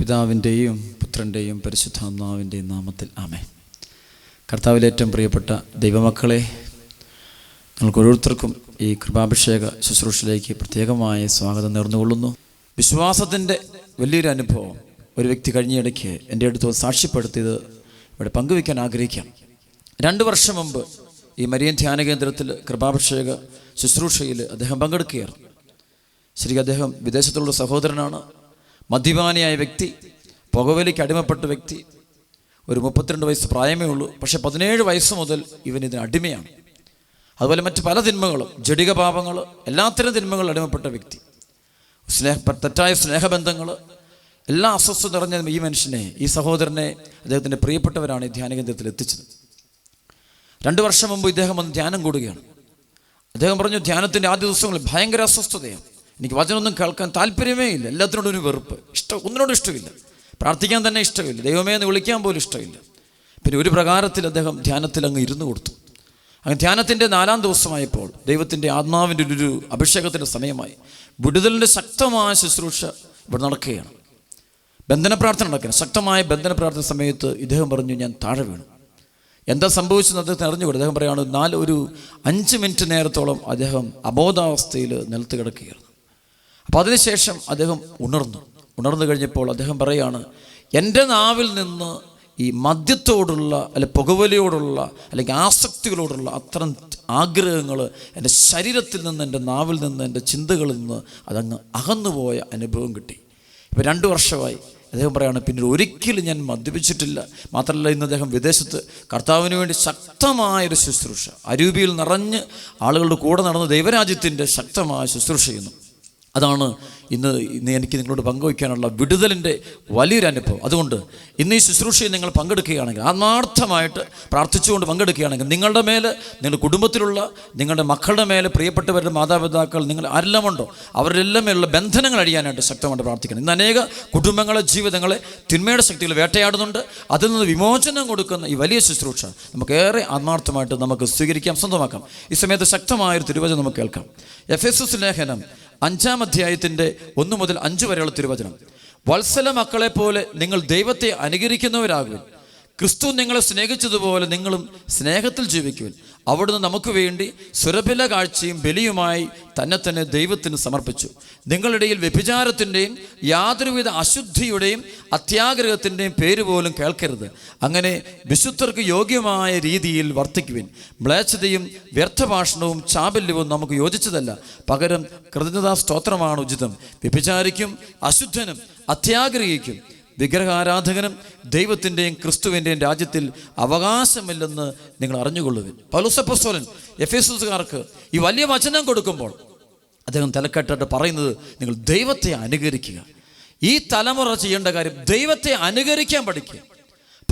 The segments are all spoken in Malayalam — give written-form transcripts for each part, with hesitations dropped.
പിതാവിൻ്റെയും പുത്രൻ്റെയും പരിശുദ്ധാത്മാവിൻ്റെയും നാമത്തിൽ ആമേൻ. കർത്താവിൽ ഏറ്റവും പ്രിയപ്പെട്ട ദൈവമക്കളെ, നിങ്ങൾക്ക് ഓരോരുത്തർക്കും ഈ കൃപാഭിഷേക ശുശ്രൂഷയിലേക്ക് പ്രത്യേകമായ സ്വാഗതം നേർന്നുകൊള്ളുന്നു. വിശ്വാസത്തിൻ്റെ വലിയൊരു അനുഭവം ഒരു വ്യക്തി കഴിഞ്ഞിടയ്ക്ക് എൻ്റെ അടുത്ത് സാക്ഷ്യപ്പെടുത്തിയത് ഇവിടെ പങ്കുവയ്ക്കാൻ ആഗ്രഹിക്കാം. 2 വർഷം മുമ്പ് ഈ മരിയൻ ധ്യാന കേന്ദ്രത്തിൽ കൃപാഭിഷേക ശുശ്രൂഷയിൽ അദ്ദേഹം പങ്കെടുക്കുകയായിരുന്നു. ശരിക്കും അദ്ദേഹം വിദേശത്തുള്ള സഹോദരനാണ്. മദ്യപാനിയായ വ്യക്തി, പുകവലിക്ക് അടിമപ്പെട്ട വ്യക്തി. ഒരു 32 വയസ്സ് പ്രായമേ ഉള്ളൂ. പക്ഷേ 17 വയസ്സ് മുതൽ ഇതിന് അടിമയാണ്. അതുപോലെ മറ്റ് പല തിന്മകളും, ജഡിക പാപങ്ങൾ, എല്ലാത്തരം തിന്മകൾ അടിമപ്പെട്ട വ്യക്തി. തെറ്റായ സ്നേഹബന്ധങ്ങൾ, എല്ലാ അസ്വസ്ഥ നിറഞ്ഞ ഈ മനുഷ്യനെ, ഈ സഹോദരനെ, അദ്ദേഹത്തിൻ്റെ പ്രിയപ്പെട്ടവരാണ് ഈ ധ്യാനകേന്ദ്രത്തിൽ എത്തിച്ചത്. 2 വർഷം മുമ്പ് ഇദ്ദേഹം വന്ന് ധ്യാനം കൂടുകയാണ്. അദ്ദേഹം പറഞ്ഞു, ധ്യാനത്തിൻ്റെ ആദ്യ ദിവസങ്ങളിൽ ഭയങ്കര അസ്വസ്ഥതയാണ്. എനിക്ക് വചനമൊന്നും കേൾക്കാൻ താല്പര്യമേ ഇല്ല. എല്ലാത്തിനോടും ഒരു വെറുപ്പ്, ഒന്നിനോടും ഇഷ്ടമില്ല. പ്രാർത്ഥിക്കാൻ തന്നെ ഇഷ്ടമില്ല. ദൈവമേ എന്ന് വിളിക്കാൻ പോലും ഇഷ്ടമില്ല. പിന്നെ ഒരു പ്രകാരത്തിൽ അദ്ദേഹം ധ്യാനത്തിൽ അങ്ങ് ഇരുന്നു കൊടുത്തു. അങ്ങനെ ധ്യാനത്തിൻ്റെ 4-ാം ദിവസമായപ്പോൾ ദൈവത്തിൻ്റെ ആത്മാവിൻ്റെ ഒരു അഭിഷേകത്തിൻ്റെ സമയമായി. വിടുതലിൻ്റെ ശക്തമായ ശുശ്രൂഷ ഇവിടെ നടക്കുകയാണ്. ബന്ധന പ്രാർത്ഥന നടക്കുകയാണ്. ശക്തമായ ബന്ധന പ്രാർത്ഥന സമയത്ത് ഇദ്ദേഹം പറഞ്ഞു, ഞാൻ താഴെ വീണു. എന്താ സംഭവിച്ചെന്ന് അദ്ദേഹത്തിന് അറിഞ്ഞുകൂടെ. അദ്ദേഹം പറയുകയാണ്, ഒരു 5 മിനിറ്റ് നേരത്തോളം അദ്ദേഹം അബോധാവസ്ഥയിൽ നിലത്ത് കിടക്കുകയായിരുന്നു. അപ്പോൾ അതിനുശേഷം അദ്ദേഹം ഉണർന്നു കഴിഞ്ഞപ്പോൾ അദ്ദേഹം പറയുകയാണ്, എൻ്റെ നാവിൽ നിന്ന് ഈ മദ്യത്തോടുള്ള അല്ലെങ്കിൽ പുകവലിയോടുള്ള അല്ലെങ്കിൽ ആസക്തികളോടുള്ള അത്തരം ആഗ്രഹങ്ങൾ എൻ്റെ ശരീരത്തിൽ നിന്ന്, എൻ്റെ നാവിൽ നിന്ന്, എൻ്റെ ചിന്തകളിൽ നിന്ന് അതങ്ങ് അകന്നുപോയ അനുഭവം കിട്ടി. ഇപ്പോൾ 2 വർഷമായി. അദ്ദേഹം പറയുകയാണ്, പിന്നീട് ഒരിക്കലും ഞാൻ മദ്യപിച്ചിട്ടില്ല. മാത്രമല്ല, ഇന്ന് അദ്ദേഹം വിദേശത്ത് കർത്താവിന് വേണ്ടി ശക്തമായൊരു ശുശ്രൂഷ, അരൂപിയിൽ നിറഞ്ഞ് ആളുകളുടെ കൂടെ നടന്ന് ദൈവരാജ്യത്തിൻ്റെ ശക്തമായ ശുശ്രൂഷ ചെയ്യുന്നു. അതാണ് ഇന്ന് എനിക്ക് നിങ്ങളോട് പങ്കുവയ്ക്കാനുള്ള വിടുതലിൻ്റെ വലിയൊരു അനുഭവം. അതുകൊണ്ട് ഇന്ന് ഈ ശുശ്രൂഷയിൽ നിങ്ങൾ പങ്കെടുക്കുകയാണെങ്കിൽ, ആത്മാർത്ഥമായിട്ട് പ്രാർത്ഥിച്ചുകൊണ്ട് പങ്കെടുക്കുകയാണെങ്കിൽ, നിങ്ങളുടെ മേലെ, നിങ്ങളുടെ കുടുംബത്തിലുള്ള നിങ്ങളുടെ മക്കളുടെ മേലെ, പ്രിയപ്പെട്ടവരുടെ മാതാപിതാക്കൾ, നിങ്ങൾ ആരെല്ലാം ഉണ്ടോ അവരെല്ലാം മേലുള്ള ബന്ധനങ്ങൾ അഴിയാനായിട്ട് ശക്തമായിട്ട് പ്രാർത്ഥിക്കണം. ഇന്ന് അനേക കുടുംബങ്ങളെ, ജീവിതങ്ങളെ തിന്മയുടെ ശക്തികൾ വേട്ടയാടുന്നുണ്ട്. അതിൽ നിന്ന് വിമോചനം കൊടുക്കുന്ന ഈ വലിയ ശുശ്രൂഷ നമുക്കേറെ ആത്മാർത്ഥമായിട്ട് നമുക്ക് സ്വീകരിക്കാം, സ്വന്തമാക്കാം. ഈ സമയത്ത് ശക്തമായൊരു തിരുവചനം നമുക്ക് കേൾക്കാം. എഫെസസ് ലേഖനം 5-ാം അധ്യായത്തിൻ്റെ 1 മുതൽ 5 വരെയുള്ള തിരുവചനം. വത്സല മക്കളെ പോലെ നിങ്ങൾ ദൈവത്തെ അനുകരിക്കുന്നവരാകുവിൻ. ക്രിസ്തു നിങ്ങളെ സ്നേഹിച്ചതുപോലെ നിങ്ങളും സ്നേഹത്തിൽ ജീവിക്കുവിൻ. അവിടുന്ന് നമുക്ക് വേണ്ടി സുരഭില കാഴ്ചയും ബലിയുമായി തന്നെ ദൈവത്തിന് സമർപ്പിച്ചു. നിങ്ങളിടയിൽ വ്യഭിചാരത്തിൻ്റെയും യാതൊരുവിധ അശുദ്ധിയുടെയും അത്യാഗ്രഹത്തിൻ്റെയും പേര് പോലും കേൾക്കരുത്. അങ്ങനെ വിശുദ്ധർക്ക് യോഗ്യമായ രീതിയിൽ വർത്തിക്കുവിൻ. മ്ലേച്ഛതയും വ്യർത്ഥഭാഷണവും ചാബല്യവും നമുക്ക് യോജിച്ചതല്ല. പകരം കൃതജ്ഞതാ സ്തോത്രമാണ് ഉചിതം. വ്യഭിചാരിക്കും അശുദ്ധനും അത്യാഗ്രഹിക്കും വിഗ്രഹാരാധകനും ദൈവത്തിൻ്റെയും ക്രിസ്തുവിൻ്റെയും രാജ്യത്തിൽ അവകാശമില്ലെന്ന് നിങ്ങൾ അറിഞ്ഞുകൊള്ളുവിൻ. പൗലോസ് അപ്പോസ്തലൻ എഫെസസുകാർക്ക് ഈ വലിയ വചനം കൊടുക്കുമ്പോൾ അദ്ദേഹം തലക്കെട്ടായിട്ട് പറയുന്നത്, നിങ്ങൾ ദൈവത്തെ അനുകരിക്കുക. ഈ തലമുറ ചെയ്യേണ്ട കാര്യം ദൈവത്തെ അനുകരിക്കാൻ പഠിക്കുക.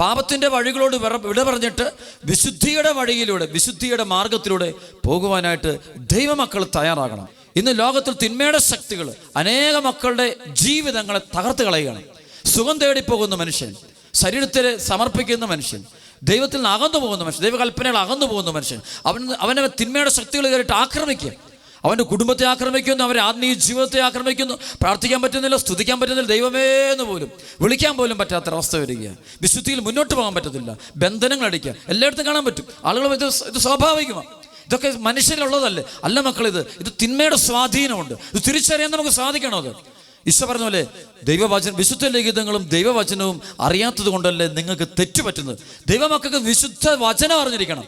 പാപത്തിൻ്റെ വഴികളോട് വിട പറഞ്ഞിട്ട് വിശുദ്ധിയുടെ വഴിയിലൂടെ, വിശുദ്ധിയുടെ മാർഗത്തിലൂടെ പോകുവാനായിട്ട് ദൈവമക്കൾ തയ്യാറാകണം. ഇന്ന് ലോകത്തിൽ തിന്മയുടെ ശക്തികൾ അനേക മക്കളുടെ ജീവിതങ്ങളെ തകർത്ത് കളയുകയാണ്. സുഖം തേടിപ്പോകുന്ന മനുഷ്യൻ, ശരീരത്തെ സമർപ്പിക്കുന്ന മനുഷ്യൻ, ദൈവത്തിൽ നിന്ന് അകന്നു പോകുന്ന മനുഷ്യൻ, ദൈവകൽപ്പനകൾ അകന്നു പോകുന്ന മനുഷ്യൻ, അവനെ തിന്മയുടെ ശക്തികൾ കയറിയിട്ട് ആക്രമിക്കുക. അവൻ്റെ കുടുംബത്തെ ആക്രമിക്കുന്നു, അവൻ്റെ ആത്മീയ ജീവിതത്തെ ആക്രമിക്കുന്നു. പ്രാർത്ഥിക്കാൻ പറ്റുന്നില്ല, സ്തുതിക്കാൻ പറ്റുന്നില്ല, ദൈവമേ എന്ന് പോലും വിളിക്കാൻ പോലും പറ്റാത്ത അവസ്ഥ വരിക. വിശുദ്ധിയിൽ മുന്നോട്ട് പോകാൻ പറ്റത്തില്ല, ബന്ധനങ്ങൾ അടിക്കുക. എല്ലായിടത്തും കാണാൻ പറ്റും. ആളുകളും ഇത് സ്വാഭാവികമാണ്. ഇതൊക്കെ മനുഷ്യരിലുള്ളതല്ലേ? അല്ല മക്കൾ, ഇത് തിന്മയുടെ സ്വാധീനമുണ്ട്. ഇത് തിരിച്ചറിയാൻ നമുക്ക് സാധിക്കണം. അത് ഈശോ പറഞ്ഞ പോലെ ദൈവവചനം, വിശുദ്ധ ലിഖിതങ്ങളും ദൈവവചനവും അറിയാത്തത് കൊണ്ടല്ലേ നിങ്ങൾക്ക് തെറ്റുപറ്റുന്നത്. ദൈവമക്കൾക്ക് വിശുദ്ധ വചനം അറിഞ്ഞിരിക്കണം,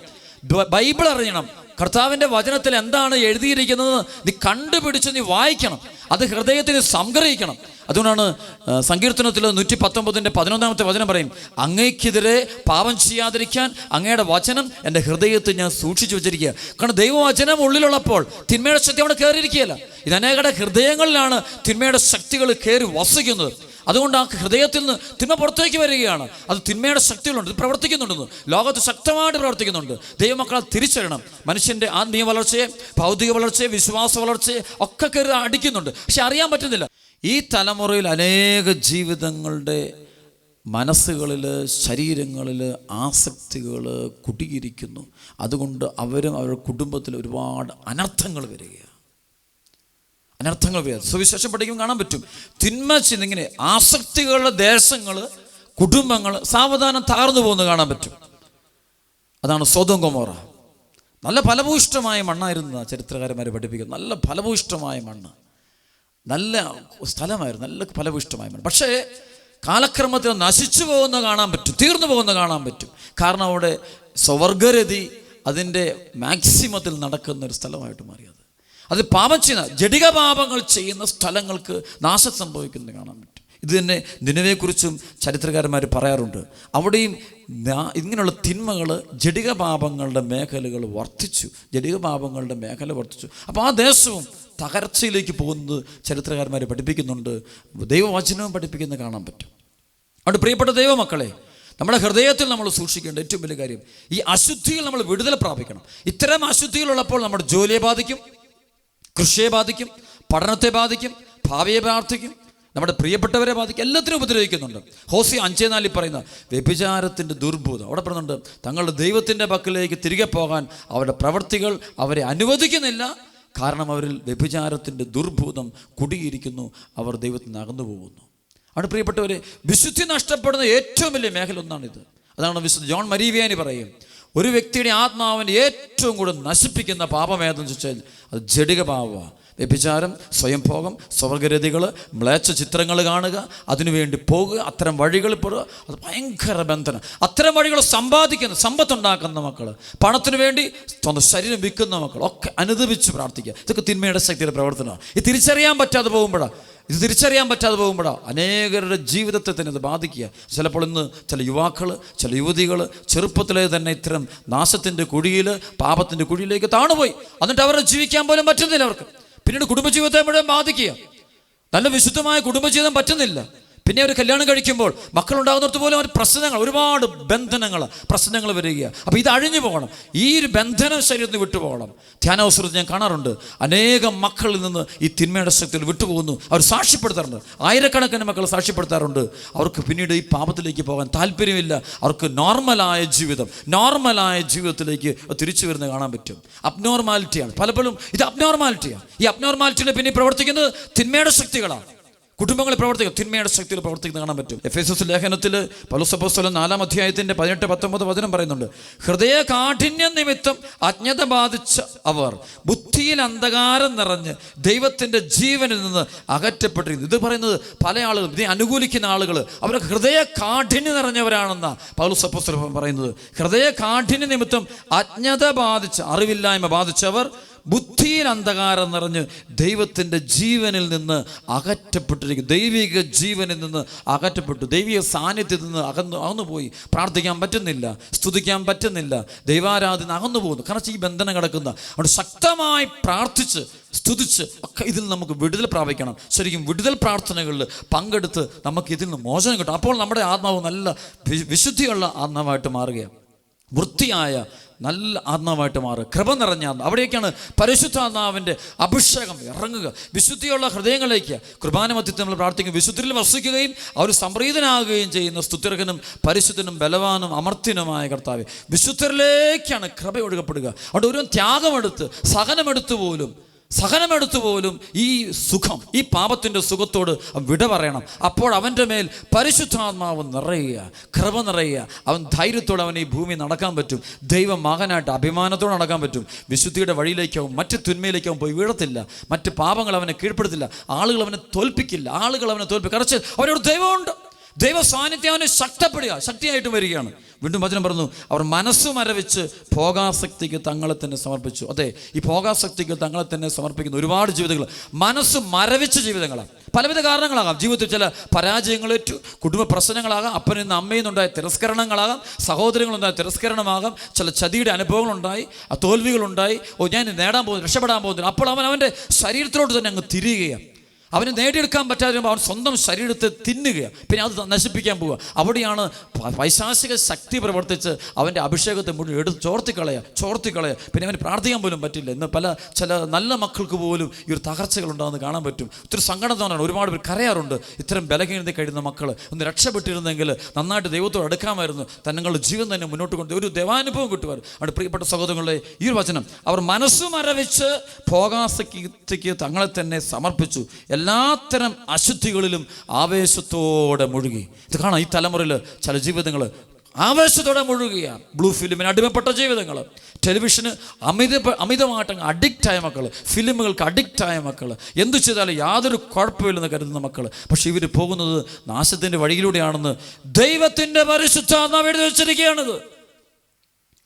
ബൈബിൾ അറിയണം. കർത്താവിൻ്റെ വചനത്തിൽ എന്താണ് എഴുതിയിരിക്കുന്നത് നീ കണ്ടുപിടിച്ച് നീ വായിക്കണം. അത് ഹൃദയത്തിൽ സംഗ്രഹിക്കണം. അതുകൊണ്ടാണ് സങ്കീർത്തനത്തിൽ 119-ന്റെ 11-ാമത്തെ വചനം പറയും, അങ്ങയ്ക്കെതിരെ പാപം ചെയ്യാതിരിക്കാൻ അങ്ങയുടെ വചനം എൻ്റെ ഹൃദയത്തിൽ ഞാൻ സൂക്ഷിച്ചു വെച്ചിരിക്കുക. കാരണം ദൈവവചനം ഉള്ളിലുള്ളപ്പോൾ തിന്മയുടെ ശക്തി അവിടെ കയറിയിരിക്കുകയല്ല. ഇത് അനേകരുടെ ഹൃദയങ്ങളിലാണ് തിന്മയുടെ ശക്തികൾ കയറി വസിക്കുന്നത്. അതുകൊണ്ട് ആ ഹൃദയത്തിൽ നിന്ന് തിന്മ പുറത്തേക്ക് വരികയാണ്. അത് തിന്മയുടെ ശക്തികളുണ്ട്, ഇത് പ്രവർത്തിക്കുന്നുണ്ടെന്ന് ലോകത്ത് ശക്തമായിട്ട് പ്രവർത്തിക്കുന്നുണ്ട്. ദൈവമക്കളെ തിരിച്ചറിയണം. മനുഷ്യൻ്റെ ആത്മീയ വളർച്ചയെ, ഭൗതിക വളർച്ചയെ, വിശ്വാസ വളർച്ചയെ ഒക്കെ കയറി അടിക്കുന്നുണ്ട്. പക്ഷെ അറിയാൻ പറ്റുന്നില്ല. ഈ തലമുറയിൽ അനേക ജീവിതങ്ങളുടെ മനസ്സുകളിൽ, ശരീരങ്ങളിൽ ആസക്തികൾ കുടിയിരിക്കുന്നു. അതുകൊണ്ട് അവരും അവരുടെ കുടുംബത്തിൽ ഒരുപാട് അനർത്ഥങ്ങൾ വരികയാണ്. അനർത്ഥങ്ങൾ സുവിശേഷം പഠിക്കുമ്പോൾ കാണാൻ പറ്റും. തിന്മ ഇങ്ങനെ ആസക്തികളുടെ ദേശങ്ങൾ, കുടുംബങ്ങൾ സാവധാനം തകർന്നു പോകുന്നത് കാണാൻ പറ്റും. അതാണ് സൊദോം ഗൊമോറ. നല്ല ഫലഭൂയിഷ്ടമായ മണ്ണായിരുന്നു ചരിത്രകാരന്മാർ പഠിപ്പിക്കുന്നത്. നല്ല ഫലഭൂയിഷ്ടമായ മണ്ണ്, നല്ല സ്ഥലമായിരുന്നു, നല്ല ഫലഭൂയിഷ്ടമായ മണ്ണ്. പക്ഷേ കാലക്രമത്തിൽ നശിച്ചു പോകുന്ന കാണാൻ പറ്റും, തീർന്നു പോകുന്ന കാണാൻ പറ്റും. കാരണം അവിടെ സ്വർഗരതി അതിൻ്റെ മാക്സിമത്തിൽ നടക്കുന്ന ഒരു സ്ഥലമായിട്ട് മാറിയത്. അത് പാപം ചെയ്യുന്ന ജഡിക പാപങ്ങൾ ചെയ്യുന്ന സ്ഥലങ്ങൾക്ക് നാശം സംഭവിക്കുന്നത് കാണാൻ പറ്റും. ഇത് തന്നെ നിനവെക്കുറിച്ചും ചരിത്രകാരന്മാർ പറയാറുണ്ട്. അവിടെയും ഇങ്ങനെയുള്ള തിന്മകൾ, ജഡിക പാപങ്ങളുടെ മേഖലകൾ വർദ്ധിച്ചു, ജഡിക പാപങ്ങളുടെ മേഖല വർദ്ധിച്ചു. അപ്പോൾ ആ ദേശവും തകർച്ചയിലേക്ക് പോകുന്നത് ചരിത്രകാരന്മാർ പഠിപ്പിക്കുന്നുണ്ട്, ദൈവവചനവും പഠിപ്പിക്കുന്നത് കാണാൻ പറ്റും. അതുകൊണ്ട് പ്രിയപ്പെട്ട ദൈവമക്കളെ, നമ്മുടെ ഹൃദയത്തിൽ നമ്മൾ സൂക്ഷിക്കേണ്ട ഏറ്റവും വലിയ കാര്യം, ഈ അശുദ്ധിയിൽ നമ്മൾ വിടുതൽ പ്രാപിക്കണം. ഇത്തരം അശുദ്ധികളുള്ളപ്പോൾ നമ്മുടെ ജോലിയെ ബാധിക്കും, കൃഷിയെ ബാധിക്കും, പഠനത്തെ ബാധിക്കും, ഭാവിയെ ബാധിക്കും, നമ്മുടെ പ്രിയപ്പെട്ടവരെ ബാധിക്കും, എല്ലാത്തിനും ഉപദ്രവിക്കുന്നുണ്ട്. ഹോസിയ 5:4 പറയുന്ന വ്യഭിചാരത്തിൻ്റെ ദുർഭൂതം അവിടെ പറയുന്നുണ്ട്. തങ്ങളുടെ ദൈവത്തിൻ്റെ പക്കലേക്ക് തിരികെ പോകാൻ അവരുടെ പ്രവൃത്തികൾ അവരെ അനുവദിക്കുന്നില്ല. കാരണം അവരിൽ വ്യഭിചാരത്തിൻ്റെ ദുർഭൂതം കുടിയിരിക്കുന്നു, അവർ ദൈവത്തിൽ നിന്ന് അകന്നു പോകുന്നു. അവിടെ പ്രിയപ്പെട്ടവരെ, വിശുദ്ധി നഷ്ടപ്പെടുന്ന ഏറ്റവും വലിയ മേഖല ഒന്നാണിത്. അതാണ് വിശുദ്ധ ജോൺ മരീവിയാനി പറയും, ഒരു വ്യക്തിയുടെ ആത്മാവിനെ ഏറ്റവും കൂടുതൽ നശിപ്പിക്കുന്ന പാപമേതെന്ന് ചോദിച്ചാൽ അത് ജഡിക പാപമാണ്. വ്യഭിചാരം, സ്വയംഭോഗം, സ്വർഗരതികൾ, മ്ലേച്ഛ ചിത്രങ്ങൾ കാണുക, അതിനുവേണ്ടി പോകുക, അത്തരം വഴികളിൽ പെടുക, അത് ഭയങ്കര ബന്ധനം. അത്തരം വഴികൾ സമ്പാദിക്കുന്ന, സമ്പത്തുണ്ടാക്കുന്ന മക്കൾ, പണത്തിന് വേണ്ടി സ്വന്തം ശരീരം വിൽക്കുന്ന മക്കൾ ഒക്കെ അനുദപിച്ച് പ്രാർത്ഥിക്കുക. ഇതൊക്കെ തിന്മയുടെ ശക്തിയുടെ പ്രവർത്തനമാണ്. ഇത് തിരിച്ചറിയാൻ പറ്റാതെ പോകുമ്പോഴാണ് അനേകരുടെ ജീവിതത്തെ തന്നെ ഇത് ബാധിക്കുക. ചിലപ്പോൾ ഇന്ന് ചില യുവാക്കൾ, ചില യുവതികൾ ചെറുപ്പത്തിലെ തന്നെ ഇത്തരം നാശത്തിൻ്റെ കുഴിയിൽ, പാപത്തിൻ്റെ കുഴിയിലേക്ക് താണുപോയി. എന്നിട്ട് അവരെ ജീവിക്കാൻ പോലും പറ്റുന്നില്ല. അവർക്ക് പിന്നീട് കുടുംബജീവിതത്തെ മുഴുവൻ ബാധിക്കുക. നല്ല വിശുദ്ധമായ കുടുംബജീവിതം പറ്റുന്നില്ല. പിന്നെ അവർ കല്യാണം കഴിക്കുമ്പോൾ മക്കളുണ്ടാകുന്നിടത്ത് പോലും അവർ പ്രശ്നങ്ങൾ, ഒരുപാട് പ്രശ്നങ്ങൾ വരിക. അപ്പോൾ ഇത് അഴിഞ്ഞു പോകണം. ഈ ഒരു ബന്ധനം ശരീരത്തിൽ വിട്ടുപോകണം. ധ്യാനാവസരത്തിൽ ഞാൻ കാണാറുണ്ട്, അനേകം മക്കളിൽ നിന്ന് ഈ തിന്മയുടെ ശക്തിയിൽ വിട്ടുപോകുന്നു. അവർ സാക്ഷ്യപ്പെടുത്താറുണ്ട്, ആയിരക്കണക്കിന് മക്കൾ സാക്ഷ്യപ്പെടുത്താറുണ്ട്. അവർക്ക് പിന്നീട് ഈ പാപത്തിലേക്ക് പോകാൻ താല്പര്യമില്ല. അവർക്ക് നോർമലായ ജീവിതത്തിലേക്ക് തിരിച്ചു വരുന്നത് കാണാൻ പറ്റും. അബ്നോർമാലിറ്റിയാണ് പലപ്പോഴും. ഇത് അബ്നോർമാലിറ്റിയാണ്. ഈ അബ്നോർമാലിറ്റിയുടെ പിന്നെ പ്രവർത്തിക്കുന്നത് തിന്മയുടെ ശക്തികളാണ്. കുടുംബങ്ങളിൽ പ്രവർത്തിക്കും, തിന്മയുടെ ശക്തിയിൽ പ്രവർത്തിക്കുന്നത് കാണാൻ പറ്റും. എഫേസ്യസ് ലേഖനത്തിൽ പൗലോസ് അപ്പോസ്തലൻ 4-ാം അധ്യായത്തിൻ്റെ 18-19 വചനം പറയുന്നുണ്ട്, ഹൃദയ കാഠിന്യ നിമിത്തം അജ്ഞത ബാധിച്ച അവർ ബുദ്ധിയിൽ അന്ധകാരം നിറഞ്ഞ് ദൈവത്തിൻ്റെ ജീവനിൽ നിന്ന് അകറ്റപ്പെട്ടിരിക്കുന്നു. ഇത് പറയുന്നത് പല ആളുകൾ, ഇതിനെ അനുകൂലിക്കുന്ന ആളുകൾ, അവർ ഹൃദയ കാഠിന്യം നിറഞ്ഞവരാണെന്നാണ് പൗലോസ് അപ്പോസ്തലൻ പറയുന്നത്. ഹൃദയ കാഠിന്യ നിമിത്തം അജ്ഞത ബാധിച്ച, അറിവില്ലായ്മ ബാധിച്ചവർ ബുദ്ധിയിൽ അന്ധകാരം നിറഞ്ഞ് ദൈവത്തിൻ്റെ ജീവനിൽ നിന്ന് അകറ്റപ്പെട്ടിരിക്കും. ദൈവിക ജീവനിൽ നിന്ന് അകറ്റപ്പെട്ടു, ദൈവിക സാന്നിധ്യത്തിൽ നിന്ന് അകന്നുപോയി. പ്രാർത്ഥിക്കാൻ പറ്റുന്നില്ല, സ്തുതിക്കാൻ പറ്റുന്നില്ല, ദൈവാരാധന അകന്നു പോകുന്നു. കാരണം ഈ ബന്ധനം കിടക്കുന്ന. അതുകൊണ്ട് ശക്തമായി പ്രാർത്ഥിച്ച് സ്തുതിച്ച് ഒക്കെ ഇതിൽ നമുക്ക് വിടുതൽ പ്രാപിക്കണം. ശരിക്കും വിടുതൽ പ്രാർത്ഥനകളിൽ പങ്കെടുത്ത് നമുക്ക് ഇതിൽ നിന്ന് മോചനം കിട്ടും. അപ്പോൾ നമ്മുടെ ആത്മാവ് നല്ല വിശുദ്ധിയുള്ള ആത്മാവായിട്ട് മാറുകയാണ്, വൃത്തിയായ നല്ല ആത്മാവായിട്ട് മാറുക, കൃപ നിറഞ്ഞ ആത്മാവ്. അവിടേക്കാണ് പരിശുദ്ധാത്മാവിൻ്റെ അഭിഷേകം ഇറങ്ങുക. വിശുദ്ധിയുള്ള ഹൃദയങ്ങളിലേക്ക് കുർബാന മധ്യത്തിൽ നമ്മൾ പ്രാർത്ഥിക്കും. വിശുദ്ധിയിൽ വസിക്കുകയും അവർ സംപ്രീതനാകുകയും ചെയ്യുന്ന സ്തുത്യർഹനും പരിശുദ്ധനും ബലവാനും അമർത്യനുമായ കർത്താവേ, വിശുദ്ധരിലേക്കാണ് കൃപ ഒഴുകപ്പെടുക. അവിടെ ഒരു ത്യാഗമെടുത്ത് സഹനമെടുത്തു പോലും ഈ സുഖം, ഈ പാപത്തിൻ്റെ സുഖത്തോട് വിട പറയണം. അപ്പോൾ അവൻ്റെ മേൽ പരിശുദ്ധാത്മാവ് നിറയുക, കൃപ നിറയുക. അവൻ ധൈര്യത്തോടെ അവൻ ഈ ഭൂമി നടക്കാൻ പറ്റും. ദൈവ മകനായിട്ട് അഭിമാനത്തോടെ നടക്കാൻ പറ്റും. വിശുദ്ധിയുടെ വഴിയിലേക്കാവും, മറ്റ് തിന്മയിലേക്കാവും പോയി വീഴത്തില്ല. മറ്റ് പാപങ്ങൾ അവനെ കീഴ്പ്പെടുത്തില്ല. ആളുകൾ അവനെ തോൽപ്പിക്കില്ല. കാരണം അവനോട് ദൈവമുണ്ട്. ദൈവ സാന്നിധ്യം അവനെ ശക്തിയായിട്ട് വരികയാണ്. വീണ്ടും വചനം പറഞ്ഞു, അവർ മനസ്സ് മരവിച്ച് ഭോഗാസക്തിക്ക് തങ്ങളെ തന്നെ സമർപ്പിച്ചു. അതെ, ഈ ഭോഗാസക്തിക്ക് തങ്ങളെ തന്നെ സമർപ്പിക്കുന്ന ഒരുപാട് ജീവിതങ്ങൾ മനസ്സ് മരവിച്ച ജീവിതങ്ങളാണ്. പലവിധ കാരണങ്ങളാകാം. ജീവിതത്തിൽ ചില പരാജയങ്ങളേറ്റു, കുടുംബ പ്രശ്നങ്ങളാകാം, അപ്പനിൽ നിന്ന് അമ്മയിൽ നിന്നുണ്ടായ തിരസ്കരണങ്ങളാകാം, സഹോദരങ്ങളുണ്ടായ തിരസ്കരണമാകാം, ചില ചതിയുടെ അനുഭവങ്ങളുണ്ടായി, തോൽവികളുണ്ടായി. ഞാൻ രക്ഷപ്പെടാൻ പോകുന്നില്ല. അപ്പോൾ അവൻ്റെ ശരീരത്തിലോട്ട് തന്നെ അങ്ങ് തിരിയുകയാണ്. അവന് നേടിയെടുക്കാൻ പറ്റാതെ അവൻ സ്വന്തം ശരീരത്തെ തിന്നുക, പിന്നെ അത് നശിപ്പിക്കാൻ പോവുക. അവിടെയാണ് പൈശാചിക ശക്തി പ്രവർത്തിച്ച് അവൻ്റെ അഭിഷേകത്തെ മുഴുവൻ എടുത്ത് ചോർത്തിക്കളയുക. പിന്നെ അവന് പ്രാർത്ഥിക്കാൻ പോലും പറ്റില്ല. ഇന്ന് ചില നല്ല മക്കൾക്ക് പോലും ഈ ഒരു തകർച്ചകളുണ്ടാകുന്ന കാണാൻ പറ്റും. ഒത്തിരി സങ്കടം തോന്നാണ്. ഒരുപാട് പേർ കരയാറുണ്ട്. ഇത്തരം ബലഹീനത കഴിയുന്ന മക്കൾ ഒന്ന് രക്ഷപ്പെട്ടിരുന്നെങ്കിൽ നന്നായിട്ട് ദൈവത്തോട് അടുക്കാമായിരുന്നു, തങ്ങളുടെ ജീവൻ തന്നെ മുന്നോട്ട് കൊണ്ട് ഒരു ദൈവാനുഭവം കിട്ടുമായിരുന്നു. അവിടെ പ്രിയപ്പെട്ട സഹോദരങ്ങളെ, ഈ ഒരു വചനം, അവർ മനസ്സ് മരവിച്ച് ഭോഗാസക്തിക്ക് തങ്ങളെ തന്നെ സമർപ്പിച്ചു, എല്ലാത്തരം അശുദ്ധികളിലും ആവേശത്തോടെ മുഴുകി. ഇത് കാണാം, ഈ തലമുറയിൽ ചില ജീവിതങ്ങൾ ആവേശത്തോടെ മുഴുകിയ ബ്ലൂ ഫിലിമിന് അടിമപ്പെട്ട ജീവിതങ്ങൾ, ടെലിവിഷന് അമിതമായിട്ട് അഡിക്റ്റായ മക്കൾ, ഫിലിമുകൾക്ക് അഡിക്റ്റായ മക്കൾ, എന്തു ചെയ്താലും യാതൊരു കുഴപ്പമില്ലെന്ന് കരുതുന്ന മക്കൾ. പക്ഷെ ഇവർ പോകുന്നത് നാശത്തിൻ്റെ വഴിയിലൂടെയാണെന്ന് ദൈവത്തിൻ്റെ പരിശുദ്ധാത്മാവ് എഴുതി വെച്ചിരിക്കുകയാണിത്.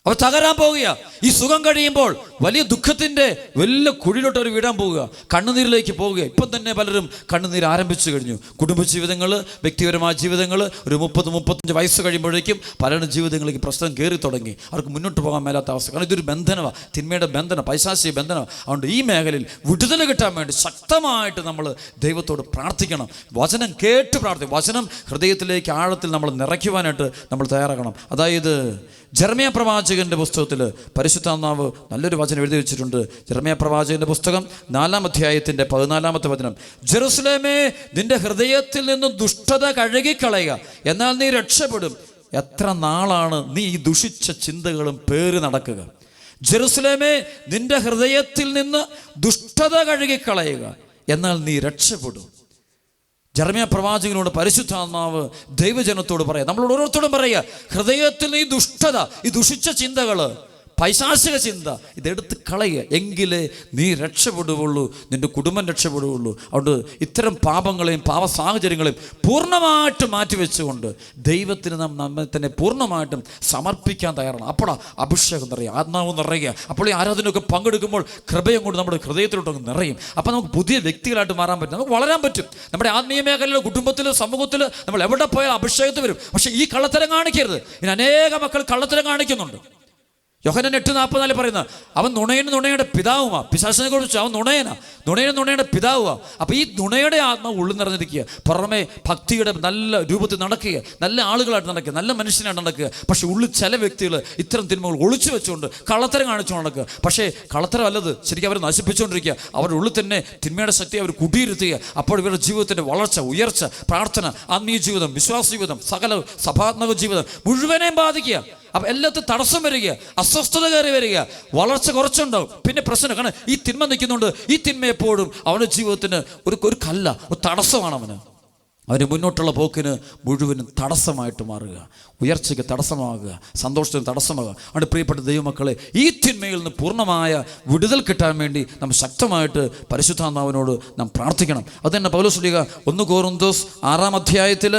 അവർ തകരാൻ പോവുക. ഈ സുഖം കഴിയുമ്പോൾ വലിയ ദുഃഖത്തിൻ്റെ വലിയ കുഴിയിലോട്ട് അവർ വീടാൻ പോവുക, കണ്ണുനീരിലേക്ക് പോവുക. ഇപ്പം തന്നെ പലരും കണ്ണുനീർ ആരംഭിച്ചു കഴിഞ്ഞു. കുടുംബജീവിതങ്ങൾ, വ്യക്തിപരമായ ജീവിതങ്ങൾ, ഒരു 30-35 വയസ്സ് കഴിയുമ്പോഴേക്കും പലരുടെ ജീവിതങ്ങളിലേക്ക് പ്രശ്നം കയറി തുടങ്ങി. അവർക്ക് മുന്നോട്ട് പോകാൻ മേലാത്ത അവസ്ഥ. കാരണം ഇതൊരു ബന്ധനമാണ്, തിന്മയുടെ ബന്ധനം, പൈശാചിക ബന്ധനമാണ്. അതുകൊണ്ട് ഈ മേഖലയിൽ വിടുതൽ കിട്ടാൻ വേണ്ടി ശക്തമായിട്ട് നമ്മൾ ദൈവത്തോട് പ്രാർത്ഥിക്കണം. വചനം കേട്ട് പ്രാർത്ഥിക്കും. വചനം ഹൃദയത്തിലേക്ക് ആഴത്തിൽ നമ്മൾ നിറയ്ക്കുവാനായിട്ട് നമ്മൾ തയ്യാറാകണം. അതായത് ജെറമ്യാ പ്രവാചകന്റെ പുസ്തകത്തിൽ പരിശുദ്ധാത്മാവ് നല്ലൊരു വചനം എഴുതി വെച്ചിട്ടുണ്ട്. ജെറമ്യാ പ്രവാചകന്റെ പുസ്തകം 4-ാം അധ്യായത്തിൻ്റെ 14-ാമത്തെ വചനം, ജെറുസലേമേ, നിന്റെ ഹൃദയത്തിൽ നിന്ന് ദുഷ്ടത കഴുകിക്കളയുക, എന്നാൽ നീ രക്ഷപ്പെടും. എത്ര നാളാണ് നീ ഈ ദുഷിച്ച ചിന്തകളും പേറി നടക്കുക? ജെറുസലേമേ, നിന്റെ ഹൃദയത്തിൽ നിന്ന് ദുഷ്ടത കഴുകിക്കളയുക, എന്നാൽ നീ രക്ഷപ്പെടും. ജെറമ്യാ പ്രവാചകനോട് പരിശുദ്ധാത്മാവ് ദൈവജനത്തോട് പറയാം, നമ്മളോട് ഓരോരുത്തരോടും പറയുക, ഹൃദയത്തിൽ ഈ ദുഷ്ടത, ഈ ദുഷിച്ച ചിന്തകൾ, പൈശാചിക ചിന്ത, ഇതെടുത്ത് കളയുക, എങ്കിലേ നീ രക്ഷപ്പെടുകയുള്ളൂ, നിൻ്റെ കുടുംബം രക്ഷപ്പെടുകയുള്ളൂ. അതുകൊണ്ട് ഇത്തരം പാപങ്ങളെയും പാപ സാഹചര്യങ്ങളെയും പൂർണ്ണമായിട്ടും മാറ്റിവെച്ചുകൊണ്ട് ദൈവത്തിന് നമ്മെ തന്നെ പൂർണ്ണമായിട്ടും സമർപ്പിക്കാൻ തയ്യാറാണ്. അപ്പോഴാ അഭിഷേകം നിറയുക, ആത്മാവ് നിറയുക. അപ്പോൾ ഈ ആരാധനയൊക്കെ പങ്കെടുക്കുമ്പോൾ കൃപയും കൊണ്ട് നമ്മുടെ ഹൃദയത്തിലോട്ടൊക്കെ നിറയും. അപ്പോൾ നമുക്ക് പുതിയ വ്യക്തികളായിട്ട് മാറാൻ പറ്റും, നമുക്ക് വളരാൻ പറ്റും. നമ്മുടെ ആത്മീയ മേഖലയിലോ കുടുംബത്തിലോ സമൂഹത്തിൽ നമ്മൾ എവിടെ പോയാൽ അഭിഷേകത്തിൽ വരും. പക്ഷേ ഈ കള്ളത്തരം കാണിക്കരുത്. ഇനി അനേക മക്കൾ കള്ളത്തരം കാണിക്കുന്നുണ്ട്. യോഹന്നാൻ 8:44 പറയുന്നത്, അവൻ നുണയുടെ പിതാവുമാ. പിശാചിനെ കുറിച്ച് അവൻ നുണയുടെ പിതാവുമാ. അപ്പോൾ ഈ നുണയുടെ ആത്മാവ് ഉള്ളിൽ നിറഞ്ഞിരിക്കുക, പുറമെ ഭക്തിയുടെ നല്ല രൂപത്തിൽ നടക്കുക, നല്ല ആളുകളായിട്ട് നടക്കുക, നല്ല മനുഷ്യനായിട്ട് നടക്കുക. പക്ഷെ ഉള്ളിൽ ചില വ്യക്തികൾ ഇത്തരം തിന്മകൾ ഒളിച്ചു വെച്ചുകൊണ്ട് കള്ളത്തരം കാണിച്ചു നടക്കുക. പക്ഷേ കള്ളത്തരം അല്ലത്, ശരിക്കും അവർ നശിപ്പിച്ചുകൊണ്ടിരിക്കുക. അവരുടെ ഉള്ളിൽ തന്നെ തിന്മയുടെ ശക്തി അവർ കുടിയിരുത്തുക. അപ്പോൾ ഇവരുടെ ജീവിതത്തിൻ്റെ വളർച്ച, ഉയർച്ച, പ്രാർത്ഥന, ആത്മീയ ജീവിതം, വിശ്വാസ ജീവിതം, സകല സഭാത്മക ജീവിതം മുഴുവനെയും ബാധിക്കുക. അപ്പം എല്ലാത്തും തടസ്സം വരിക, അസ്വസ്ഥത കയറി വരിക, വളർച്ച കുറച്ചുണ്ടാവും. പിന്നെ പ്രശ്നം, കാരണം ഈ തിന്മ നിൽക്കുന്നുണ്ട്. ഈ തിന്മ എപ്പോഴും അവൻ്റെ ജീവിതത്തിന് ഒരു കല്ല, ഒരു തടസ്സമാണ്. അവന് മുന്നോട്ടുള്ള പോക്കിന് മുഴുവനും തടസ്സമായിട്ട് മാറുക, ഉയർച്ചയ്ക്ക് തടസ്സമാകുക, സന്തോഷത്തിന് തടസ്സമാകുക. അതുകൊണ്ട് പ്രിയപ്പെട്ട ദൈവമക്കളെ, ഈ തിന്മയിൽ നിന്ന് പൂർണ്ണമായ വിടുതൽ കിട്ടാൻ വേണ്ടി നാം ശക്തമായിട്ട് പരിശുദ്ധാത്മാവിനോട് നാം പ്രാർത്ഥിക്കണം. അത് തന്നെ പൗലോസ് ശ്ലീഹ 1 കൊരിന്ത്യർ 6-ാം അധ്യായത്തിൽ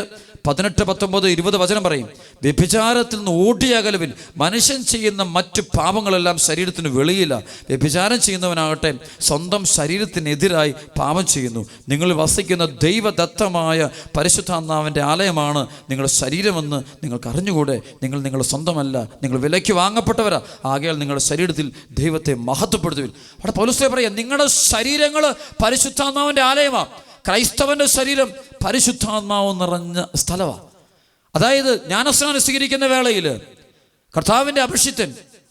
18, 19, 20 വചനം പറയും, വ്യഭിചാരത്തിൽ നിന്ന് ഓടിയകലുവിൻ. മനുഷ്യൻ ചെയ്യുന്ന മറ്റ് പാപങ്ങളെല്ലാം ശരീരത്തിന് വെളിയില്ല. വ്യഭിചാരം ചെയ്യുന്നവനാകട്ടെ സ്വന്തം ശരീരത്തിനെതിരായി പാപം ചെയ്യുന്നു. നിങ്ങൾ വസിക്കുന്ന ദൈവദത്തമായ പരിശുദ്ധാത്മാവിൻ്റെ ആലയമാണ് നിങ്ങളുടെ ശരീരമെന്ന് നിങ്ങൾക്ക് അറിഞ്ഞുകൂടെ? നിങ്ങൾ നിങ്ങളുടെ സ്വന്തമല്ല, നിങ്ങൾ വിലയ്ക്ക് വാങ്ങപ്പെട്ടവരാ. ആകയാൽ നിങ്ങളുടെ ശരീരത്തിൽ ദൈവത്തെ മഹത്വപ്പെടുത്തുവിൻ. അവിടെ പൗലോസ് പറയാം, നിങ്ങളുടെ ശരീരങ്ങൾ പരിശുദ്ധാത്മാവിൻ്റെ ആലയമാണ്. ക്രൈസ്തവൻ്റെ ശരീരം പരിശുദ്ധാത്മാവ് നിറഞ്ഞ സ്ഥലമാണ്. അതായത് ജ്ഞാനസ്നാനം സ്വീകരിക്കുന്ന വേളയിൽ കർത്താവിൻ്റെ അഭിഷിക്തൻ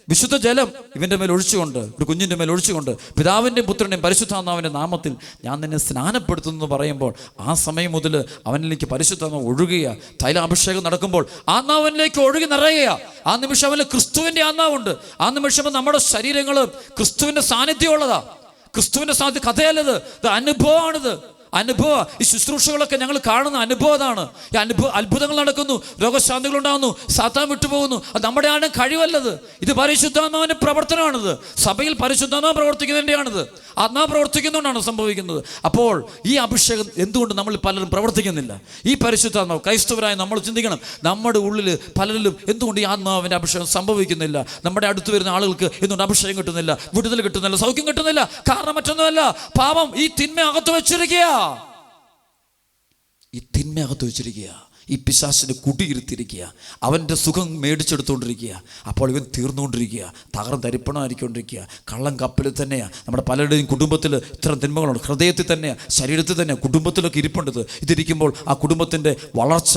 വിശുദ്ധ ജലം ഇവൻ്റെ മേൽ ഒഴിച്ചുകൊണ്ട്, ഒരു കുഞ്ഞിൻ്റെ മേൽ ഒഴിച്ചുകൊണ്ട്, പിതാവിൻ്റെയും പുത്രൻ്റെയും പരിശുദ്ധാത്മാവിൻ്റെ നാമത്തിൽ ഞാൻ നിന്നെ സ്നാനപ്പെടുത്തുന്നു എന്ന് പറയുമ്പോൾ ആ സമയം മുതൽ അവനിലേക്ക് പരിശുദ്ധാത്മാവ് ഒഴുകുക. തൈലാഭിഷേകം നടക്കുമ്പോൾ ആത്മാവിലേക്ക് ഒഴുകി നിറയുക. ആ നിമിഷം അവന് ക്രിസ്തുവിൻ്റെ ആത്മാവുണ്ട്. ആ നിമിഷം നമ്മുടെ ശരീരങ്ങൾ ക്രിസ്തുവിൻ്റെ സാന്നിധ്യമുള്ളതാ. ക്രിസ്തുവിൻ്റെ സാന്നിധ്യം കഥയല്ലത്, ഇത് അനുഭവമാണിത്. അനുഭവം. ഈ ശുശ്രൂഷകളൊക്കെ ഞങ്ങൾ കാണുന്ന അനുഭവമാണ്. ഈ അത്ഭുതങ്ങൾ നടക്കുന്നു, രോഗശാന്തികൾ ഉണ്ടാകുന്നു, സാത്താൻ വിട്ടുപോകുന്നു. അത് നമ്മുടെ ആളുടെ കഴിവല്ലത്, ഇത് പരിശുദ്ധാത്മാവിൻ്റെ പ്രവർത്തനമാണിത്. സഭയിൽ പരിശുദ്ധാത്മാവ് പ്രവർത്തിക്കുന്നതിൻ്റെയാണിത്. ആത്മാവ് പ്രവർത്തിക്കുന്നതുകൊണ്ടാണ് സംഭവിക്കുന്നത്. അപ്പോൾ ഈ അഭിഷേകം എന്തുകൊണ്ട് നമ്മൾ പലരും പ്രവർത്തിക്കുന്നില്ല? ഈ പരിശുദ്ധാത്മാവ് ക്രൈസ്തവരായി നമ്മൾ ചിന്തിക്കണം. നമ്മുടെ ഉള്ളിൽ പലരിലും എന്തുകൊണ്ട് ഈ ആത്മാവിൻ്റെ അഭിഷേകം സംഭവിക്കുന്നില്ല? നമ്മുടെ അടുത്ത് വരുന്ന ആളുകൾക്ക് എന്തുകൊണ്ട് അഭിഷേകം കിട്ടുന്നില്ല, വിടുതൽ കിട്ടുന്നില്ല, സൗഖ്യം കിട്ടുന്നില്ല? കാരണം മറ്റൊന്നുമല്ല, പാപം ഈ തിന്മ അകത്ത് വെച്ചിരിക്കുക. ഈ തിന്മ അകത്ത് വെച്ചിരിക്കുക. ഈ പിശാചിനെ കുടിയിരുത്തിയിരിക്കുക, അവൻ്റെ സുഖം മേടിച്ചെടുത്തുകൊണ്ടിരിക്കുക. അപ്പോൾ ഇവൻ തീർന്നുകൊണ്ടിരിക്കുക, തരിപ്പണമായിരിക്കൊണ്ടിരിക്കുക. കള്ളം കപ്പലിൽ തന്നെയാണ്. നമ്മുടെ പലരുടെയും കുടുംബത്തിൽ ഇത്തരം തിന്മകളുണ്ട്. ഹൃദയത്തിൽ തന്നെയാണ്, ശരീരത്തിൽ തന്നെയാണ്, കുടുംബത്തിലൊക്കെ ഇരിപ്പുണ്ടത്. ഇതിരിക്കുമ്പോൾ ആ കുടുംബത്തിൻ്റെ വളർച്ച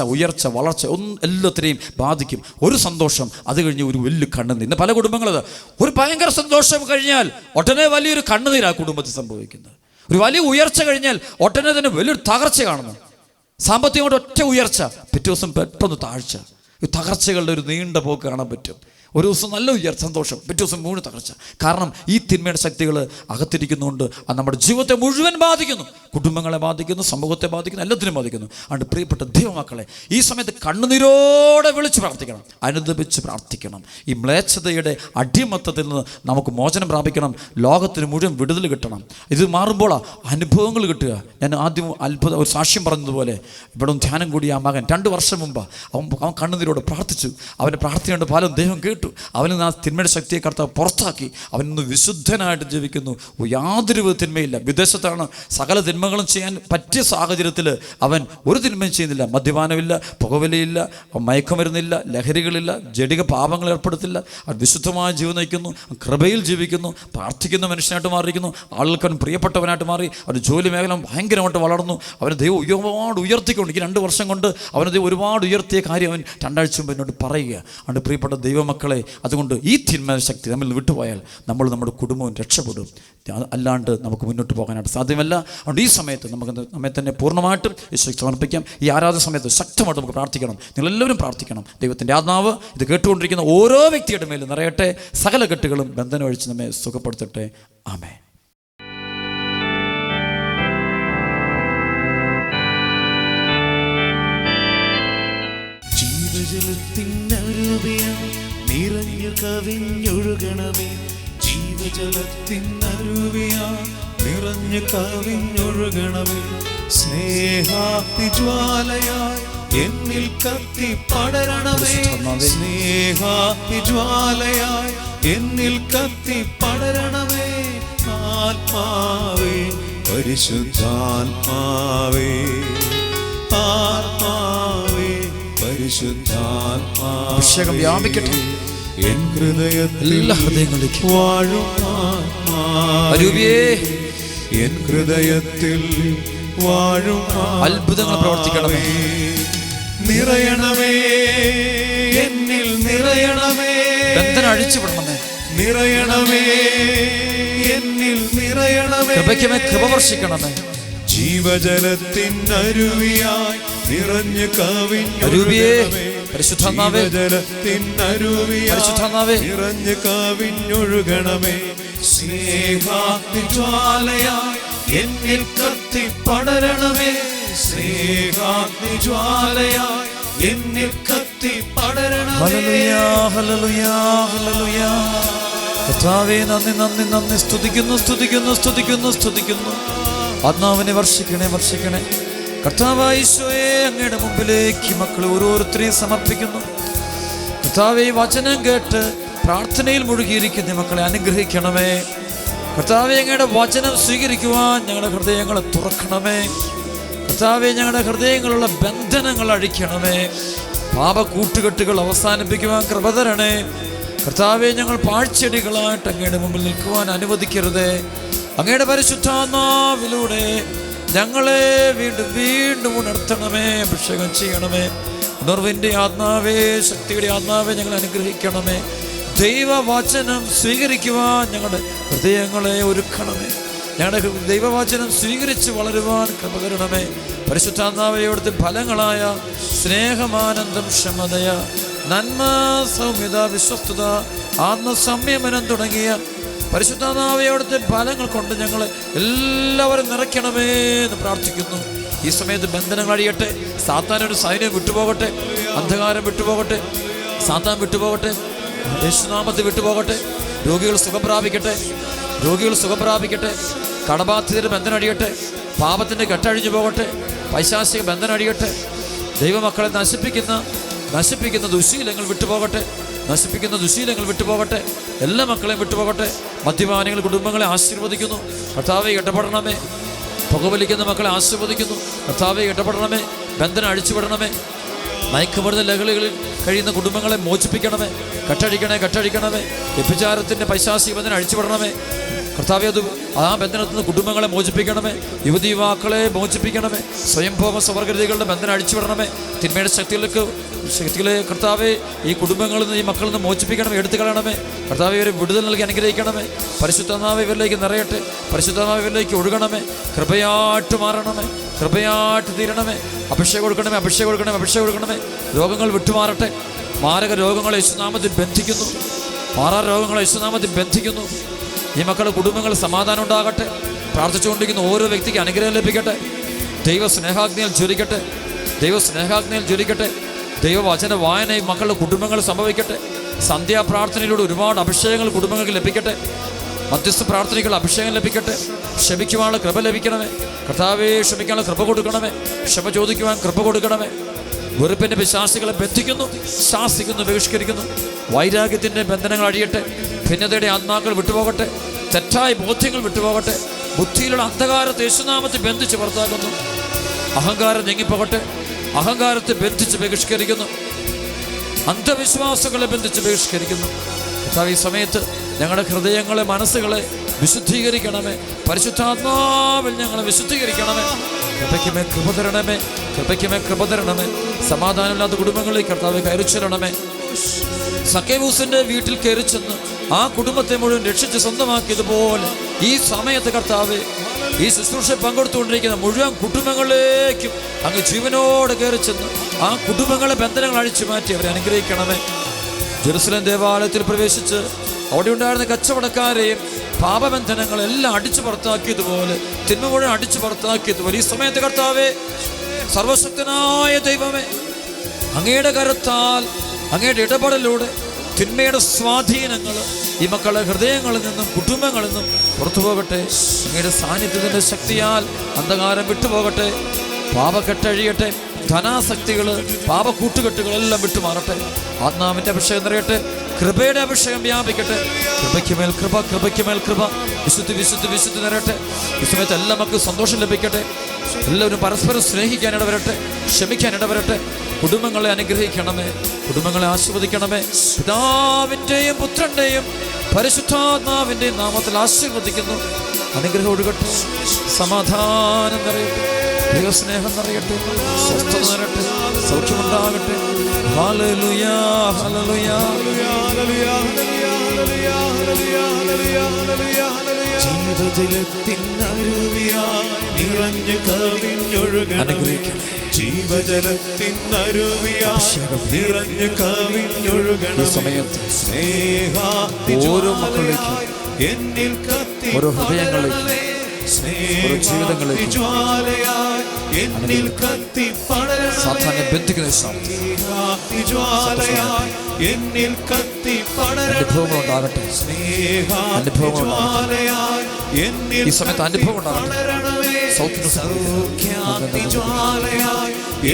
എല്ലാത്തിനെയും ബാധിക്കും. ഒരു സന്തോഷം, അത് കഴിഞ്ഞ് ഒരു വലിയ കണ്ണുനീർ. ഇന്ന് പല കുടുംബങ്ങളത് ഒരു ഭയങ്കര സന്തോഷം കഴിഞ്ഞാൽ ഉടനെ വലിയൊരു കണ്ണുനീരാണ് കുടുംബത്തിൽ സംഭവിക്കുന്നത്. ഒരു വലിയ ഉയർച്ച കഴിഞ്ഞാൽ ഉടനെ തന്നെ വലിയൊരു തകർച്ച കാണുന്നു. സാമ്പത്തികമായിട്ട് ഒറ്റ ഉയർച്ച, പിറ്റേ ദിവസം പെട്ടെന്ന് താഴ്ച. ഈ തകർച്ചകളുടെ ഒരു നീണ്ട പോക്ക് കാണാൻ പറ്റും. ഒരു ദിവസം നല്ല ഉയർച്ച, സന്തോഷം, പിറ്റേ ദിവസം മുഴുവൻ തകർച്ച. കാരണം ഈ തിന്മയുടെ ശക്തികൾ അകത്തിരിക്കുന്നുണ്ട്. അത് നമ്മുടെ ജീവിതത്തെ മുഴുവൻ ബാധിക്കുന്നു, കുടുംബങ്ങളെ ബാധിക്കുന്നു, സമൂഹത്തെ ബാധിക്കുന്നു, എല്ലാത്തിനും ബാധിക്കുന്നു. അതുകൊണ്ട് പ്രിയപ്പെട്ട ദൈവമക്കളെ, ഈ സമയത്ത് കണ്ണുനീരോടെ വിളിച്ച് പ്രാർത്ഥിക്കണം, അനുദപിച്ച് പ്രാർത്ഥിക്കണം. ഈ മ്ലേച്ഛതയുടെ അടിമത്തത്തിൽ നിന്ന് നമുക്ക് മോചനം പ്രാപിക്കണം. ലോകത്തിന് മുഴുവൻ വിടുതൽ കിട്ടണം. ഇത് മാറുമ്പോൾ അനുഭവങ്ങൾ കിട്ടുക. ഞാൻ ആദ്യം ഒരു സാക്ഷ്യം പറഞ്ഞതുപോലെ, ഇവിടെ ധ്യാനം കൂടിയ ആ മകൻ 2 വർഷം മുമ്പ് അവൻ കണ്ണുനീരോടെ പ്രാർത്ഥിച്ചു. അവൻ്റെ പ്രാർത്ഥനയുടെ ഫലം ദൈവം കേട്ടു. അവന് ആ തിന്മയുടെ ശക്തിയെ കർത്താവ് പുറത്താക്കി. അവനൊന്ന് വിശുദ്ധനായിട്ട് ജീവിക്കുന്നു. യാതൊരു തിന്മയില്ല. വിദേശത്താണ്, സകല തിന്മകളും ചെയ്യാൻ പറ്റിയ സാഹചര്യത്തിൽ അവൻ ഒരു തിന്മയും ചെയ്യുന്നില്ല. മദ്യപാനമില്ല, പുകവലിയില്ല, മയക്കുമരുന്നില്ല, ലഹരികളില്ല, ജഡിക പാപങ്ങൾ ഏർപ്പെടുത്തില്ല. അവൻ വിശുദ്ധമായ ജീവിതം നയിക്കുന്നു, കൃപയിൽ ജീവിക്കുന്നു, പ്രാർത്ഥിക്കുന്ന മനുഷ്യനായിട്ട് മാറിയിരിക്കുന്നു. ആളുകൾക്ക് അവൻ പ്രിയപ്പെട്ടവനായിട്ട് മാറി. അവൻ്റെ ജോലി മേഖല ഭയങ്കരമായിട്ട് വളർന്നു. അവന് ദൈവം ഒരുപാട് ഉയർത്തിക്കൊണ്ട്, ഈ 2 വർഷം കൊണ്ട് അവന് ദൈവം ഒരുപാട് ഉയർത്തിയ കാര്യം അവൻ 2 ആഴ്ച മുമ്പ് എന്നോട് പറയുക. അതുകൊണ്ട് പ്രിയപ്പെട്ട ദൈവമക്കളെ, അതുകൊണ്ട് ഈ തിന്മ ശക്തി നമ്മിൽ വിട്ടുപോയാൽ നമ്മൾ നമ്മുടെ കുടുംബവും രക്ഷപ്പെടും. അല്ലാണ്ട് നമുക്ക് മുന്നോട്ട് പോകാനായിട്ട് സാധ്യമല്ല. അതുകൊണ്ട് ഈ സമയത്ത് നമുക്ക് നമ്മെ തന്നെ പൂർണ്ണമായിട്ടും ഈശോയ്ക്ക് സമർപ്പിക്കാം. ഈ ആരാധന സമയത്ത് ശക്തമായിട്ട് നമുക്ക് പ്രാർത്ഥിക്കണം. നിങ്ങളെല്ലാവരും പ്രാർത്ഥിക്കണം. ദൈവത്തിൻ്റെ ആത്മാവ് ഇത് കേട്ടുകൊണ്ടിരിക്കുന്ന ഓരോ വ്യക്തിയുടെ മേലും നിറയട്ടെ. സകല കെട്ടുകളും ബന്ധനം ഒഴിച്ച് നമ്മെ സുഖപ്പെടുത്തട്ടെ. ആമേൻ. നിറഞ്ഞു കവിഞ്ഞൊഴുകണമേ, ജീവജലത്തിനരുവിയാ നിറഞ്ഞു കവിഞ്ഞൊഴുകണമേ. സ്നേഹാഗ്നിജ്വാലയായി എന്നിൽ കത്തി പടരണമേ, സ്നേഹാഗ്നിജ്വാലയായി എന്നിൽ കത്തി പടരണമേ. ആത്മാവേ, പരിശുദ്ധാത്മാവേ, ആത്മാവേ, പരിശുദ്ധാത്മാവേ, അഭിഷേകം വ്യാപിക്കട്ടെ എൻ ഹൃദയത്തിൽ, എല്ലാ ഹൃദയങ്ങളിലേക്കും വാഴും ആത്മാവേ, എൻ ഹൃദയത്തിൽ വാഴും അത്ഭുതങ്ങൾ പ്രവർത്തിക്കണമേ. നിറയണമേ, എന്നിൽ നിറയണമേ, ബന്ധനം അഴിച്ചുവിടണമേ, നിറയണമേ, എന്നിൽ നിറയണമേ, കൃപയ്ക്കുമേ കൃപ വർഷിക്കണമേ. ജീവജലത്തിനരുവിയായി നിറഞ്ഞു കവിഞ്ഞൊഴുകണമേ, പരിശുദ്ധാത്മാവേ, പരിശുദ്ധാത്മാവേ, നിറഞ്ഞു കവിഞ്ഞൊഴുകണമേ. സ്നേഹാഗ്നിജ്വാലയായി എന്നിൽ കത്തി പടരണമേ, സ്നേഹാഗ്നിജ്വാലയായി എന്നിൽ കത്തി പടരണമേ. ഹല്ലേലൂയാ, ഹല്ലേലൂയാ, ഹല്ലേലൂയാ. കർത്താവേ, നന്ദി, നന്ദി, നന്ദി. സ്തുതിക്കുന്നു, സ്തുതിക്കുന്നു, സ്തുതിക്കുന്നു, സ്തുതിക്കുന്നു. ആത്മാവിനെ വർഷിക്കണേ, വർഷിക്കണേ. കർത്താവായ ഈശോയെ, അങ്ങയുടെ മുമ്പിലേക്ക് മക്കൾ ഓരോരുത്തരെയും സമർപ്പിക്കുന്നു. കർത്താവേ, വചനം കേട്ട് പ്രാർത്ഥനയിൽ മുഴുകിയിരിക്കുന്ന മക്കളെ അനുഗ്രഹിക്കണമേ. കർത്താവേ, അങ്ങയുടെ വചനം സ്വീകരിക്കുവാൻ ഞങ്ങളുടെ ഹൃദയങ്ങളെ തുറക്കണമേ. കർത്താവേ, ഞങ്ങളുടെ ഹൃദയങ്ങളുള്ള ബന്ധനങ്ങൾ അഴിക്കണമേ. പാപക്കൂട്ടുകെട്ടുകൾ അവസാനിപ്പിക്കുവാൻ കൃപ തരണേ. കർത്താവേ, ഞങ്ങൾ പാഴ്ചെടികളായിട്ട് അങ്ങയുടെ മുമ്പിൽ നിൽക്കുവാൻ അനുവദിക്കരുതേ. അങ്ങയുടെ പരിശുദ്ധാത്മാവിലൂടെ ഞങ്ങളെ വീണ്ടും വീണ്ടും ഉണർത്തണമേ, അഭിഷേകം ചെയ്യണമേ. ഉണർവിൻ്റെ ആത്മാവേ, ശക്തിയുടെ ആത്മാവേ, ഞങ്ങളെ അനുഗ്രഹിക്കണമേ. ദൈവവചനം സ്വീകരിക്കുവാൻ ഞങ്ങളുടെ ഹൃദയങ്ങളെ ഒരുക്കണമേ. ഞങ്ങളുടെ ദൈവവചനം സ്വീകരിച്ച് വളരുവാൻ കൃപ തരണമേ. പരിശുദ്ധാത്മാവേ, അവിടുത്തെ ഫലങ്ങളായ സ്നേഹമാനന്ദം, ക്ഷമതയ, നന്മ, സൗമ്യത, വിശ്വസ്തത, ആത്മസംയമനം തുടങ്ങിയ പരിശുദ്ധാത്മാവേ, അവിടുത്തെ ഫലങ്ങൾ കൊണ്ട് ഞങ്ങളെ എല്ലാവരും നിറയ്ക്കണമേ എന്ന് പ്രാർത്ഥിക്കുന്നു. ഈ സമയത്ത് ബന്ധനങ്ങൾ അഴിയട്ടെ. സാത്താനൊരു സൈന്യം വിട്ടുപോകട്ടെ, അന്ധകാരം വിട്ടുപോകട്ടെ, സാത്താൻ വിട്ടുപോകട്ടെ, യേശുനാമത്തിൽ വിട്ടുപോകട്ടെ. രോഗികൾ സുഖം പ്രാപിക്കട്ടെ, രോഗികൾ സുഖം പ്രാപിക്കട്ടെ. കടബാധിതരുടെ ബന്ധനം അഴിയട്ടെ, പാപത്തിൻ്റെ കെട്ടഴിഞ്ഞു പോകട്ടെ, പൈശാചിക ബന്ധനം അഴിയട്ടെ. ദൈവമക്കളെ നശിപ്പിക്കുന്ന ദുശീലങ്ങൾ വിട്ടുപോകട്ടെ, നശിപ്പിക്കുന്ന ദുശീലങ്ങൾ വിട്ടുപോകട്ടെ. എല്ലാ മക്കളെയും വിട്ടുപോകട്ടെ. മദ്യപാനികൾ കുടുംബങ്ങളെ ആശീർവദിക്കുന്നു. കർത്താവേ, ഇടപെടണമേ. പുകവലിക്കുന്ന മക്കളെ ആശീർവദിക്കുന്നു. കർത്താവേ, ഇടപെടണമേ. ബന്ധനം അഴിച്ചുവിടണമേ. മയക്കുമരുന്ന് ലഹളകളിൽ കഴിയുന്ന കുടുംബങ്ങളെ മോചിപ്പിക്കണമേ. കെട്ടഴിക്കണമേ. വ്യഭിചാരത്തിൻ്റെ പൈശാചിക ബന്ധനം അഴിച്ചുവിടണമേ കർത്താവേ. ആ ബന്ധനത്തിൽ നിന്ന് കുടുംബങ്ങളെ മോചിപ്പിക്കണമേ. യുവതീവാക്കളെ മോചിപ്പിക്കണമേ. സ്വയംഭോഗ സ്വവർഗതികളുടെ ബന്ധനം അഴിച്ചുവിടണമേ. തിന്മയുടെ ശക്തികളെ കർത്താവെ ഈ കുടുംബങ്ങളിൽ നിന്ന്, ഈ മക്കളിൽ നിന്ന് മോചിപ്പിക്കണമേ, എടുത്തു കളയണമേ കർത്താവെ. ഇവരെ വിടുതൽ നൽകി അനുഗ്രഹിക്കണമേ. പരിശുദ്ധാത്മാവ് ഇവരിലേക്ക് നിറയട്ടെ. പരിശുദ്ധാത്മാവ് ഇവരിലേക്ക് ഒഴുകണമേ. കൃപയായിട്ട് മാറണമേ. കൃപയായിട്ട് തീരണമേ. അഭിഷേകം കൊടുക്കണമേ. രോഗങ്ങൾ വിട്ടുമാറട്ടെ. മാരക രോഗങ്ങളെ യേശുനാമത്തിൽ ബന്ധിക്കുന്നു. മാറാ രോഗങ്ങളെ യേശുനാമത്തിൽ ബന്ധിക്കുന്നു. ഈ മക്കളുടെ കുടുംബങ്ങൾ സമാധാനം ഉണ്ടാകട്ടെ. പ്രാർത്ഥിച്ചുകൊണ്ടിരിക്കുന്ന ഓരോ വ്യക്തിക്ക് അനുഗ്രഹം ലഭിക്കട്ടെ. ദൈവ സ്നേഹാഗ്നിയിൽ ജ്വലിക്കട്ടെ. ദൈവവചന വായന ഈ മക്കളുടെ കുടുംബങ്ങൾ സംഭവിക്കട്ടെ. സന്ധ്യാപ്രാർത്ഥനയിലൂടെ ഒരുപാട് അഭിഷേകങ്ങൾ കുടുംബങ്ങൾക്ക് ലഭിക്കട്ടെ. മധ്യസ്ഥ പ്രാർത്ഥനയ്ക്കുള്ള അഭിഷേകം ലഭിക്കട്ടെ. ക്ഷമിക്കുവാനുള്ള കൃപ ലഭിക്കണമേ കർത്താവേ. ക്ഷമിക്കാനുള്ള കൃപ കൊടുക്കണമേ. ക്ഷമ ചോദിക്കുവാൻ കൃപ കൊടുക്കണമേ. വെറുപ്പിൻ്റെ പിശാചുകളെ ബന്ധിക്കുന്നു, ശാസിക്കുന്നു, ബഹിഷ്കരിക്കുന്നു. വൈരാഗ്യത്തിൻ്റെ ബന്ധനങ്ങൾ അഴിയട്ടെ. ഭിന്നതയുടെ ആത്മാക്കൾ വിട്ടുപോകട്ടെ. തെറ്റായ ബോധ്യങ്ങൾ വിട്ടുപോകട്ടെ. ബുദ്ധിയിലുള്ള അന്ധകാരത്തെ യേശുനാമത്തിൽ ബന്ധിച്ച് പുറത്താക്കുന്നു. അഹങ്കാരം നീങ്ങിപ്പോകട്ടെ. അഹങ്കാരത്തെ ബന്ധിച്ച് ബഹിഷ്കരിക്കുന്നു. അന്ധവിശ്വാസങ്ങളെ ബന്ധിച്ച് ബഹിഷ്കരിക്കുന്നു. ഈ സമയത്ത് ഞങ്ങളുടെ ഹൃദയങ്ങളെ, മനസ്സുകളെ വിശുദ്ധീകരിക്കണമേ. പരിശുദ്ധാത്മാവിൽ ഞങ്ങളെ വിശുദ്ധീകരിക്കണമേ. കൃപ തരണമേ. സമാധാനമില്ലാത്ത കുടുംബങ്ങളിൽ കർത്താവെ കയറിച്ചെല്ലണമേ. സക്കേവൂസിന്റെ വീട്ടിൽ കയറിച്ചെന്ന് ആ കുടുംബത്തെ മുഴുവൻ രക്ഷിച്ച് സ്വന്തമാക്കിയതുപോലെ ഈ സമയത്ത് കർത്താവെ ഈ ശുശ്രൂഷ പങ്കെടുത്തുകൊണ്ടിരിക്കുന്ന മുഴുവൻ കുടുംബങ്ങളിലേക്കും അങ്ങ് ജീവനോട് കയറിച്ചെന്ന് ആ കുടുംബങ്ങളെ ബന്ധനങ്ങൾ അഴിച്ചു മാറ്റി അവരെ അനുഗ്രഹിക്കണമേ. ജെറുസലേം ദേവാലയത്തിൽ പ്രവേശിച്ച് അവിടെ ഉണ്ടായിരുന്ന കച്ചവടക്കാരെയും പാപബന്ധനങ്ങളെല്ലാം അടിച്ചു പുറത്താക്കിയതുപോലെ, തിന്മ മുഴുവൻ അടിച്ചു പുറത്താക്കിയതുപോലെ ഈ സമയത്ത് കർത്താവെ സർവശക്തനായ ദൈവമേ, അങ്ങയുടെ കരത്താൽ, അങ്ങയുടെ ഇടപെടലിലൂടെ തിന്മയുടെ സ്വാധീനങ്ങൾ ഈ മക്കളുടെ ഹൃദയങ്ങളിൽ നിന്നും കുടുംബങ്ങളിൽ നിന്നും പുറത്തു പോകട്ടെ. അങ്ങയുടെ സാന്നിധ്യത്തിൻ്റെ ശക്തിയാൽ അന്ധകാരം വിട്ടുപോകട്ടെ. പാപക്കെട്ടഴിയട്ടെ. ധനാസക്തികൾ, പാപക്കൂട്ടുകെട്ടുകളെല്ലാം വിട്ടുമാറട്ടെ. ആത്മാവിൻ്റെ അഭിഷേകം നിറയട്ടെ. കൃപയുടെ അഭിഷേകം വ്യാപിക്കട്ടെ. കൃപയ്ക്കുമേൽ കൃപ. വിശുദ്ധി നിറയട്ടെ. ഈ സമയത്ത് എല്ലാ മക്കൾക്കും സന്തോഷം ലഭിക്കട്ടെ. എല്ലാവരും പരസ്പരം സ്നേഹിക്കാൻ ഇടവരട്ടെ. ക്ഷമിക്കാൻ ഇടവരട്ടെ. കുടുംബങ്ങളെ അനുഗ്രഹിക്കണമേ. കുടുംബങ്ങളെ ആശീർവദിക്കണമേ. പിതാവിൻ്റെയും പുത്രൻ്റെയും പരിശുദ്ധാത്മാവിൻ്റെയും നാമത്തിൽ ആശീർവദിക്കുന്നു. അനുഗ്രഹം ഒഴുകട്ടെ. സമാധാനം നിറയട്ടെ. ദൈവസ്നേഹം നിറയട്ടെ. സ്വസ്ഥത നിറയട്ടെ. സൗഖ്യമുണ്ടാകട്ടെ. ഹല്ലേലൂയാ, ഹല്ലേലൂയാ. ജീവജലത്തിനരുവിയായി നിറഞ്ഞു കവിഞ്ഞൊഴുകണമേ. ഓരോ മക്കളിലേക്കും, ഓരോ ഹൃദയങ്ങളിലേക്കും, ഓരോ ജീവിതങ്ങളിലേക്കും സാത്താനെ ബന്ധിക്കുന്ന അനുഭവങ്ങൾ ഉണ്ടാകട്ടെ. ഈ സമയത്ത് അനുഭവം ഉണ്ടാകട്ടെ. സൗഖ്യ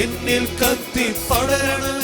എന്നിൽ കത്തി പടരണം.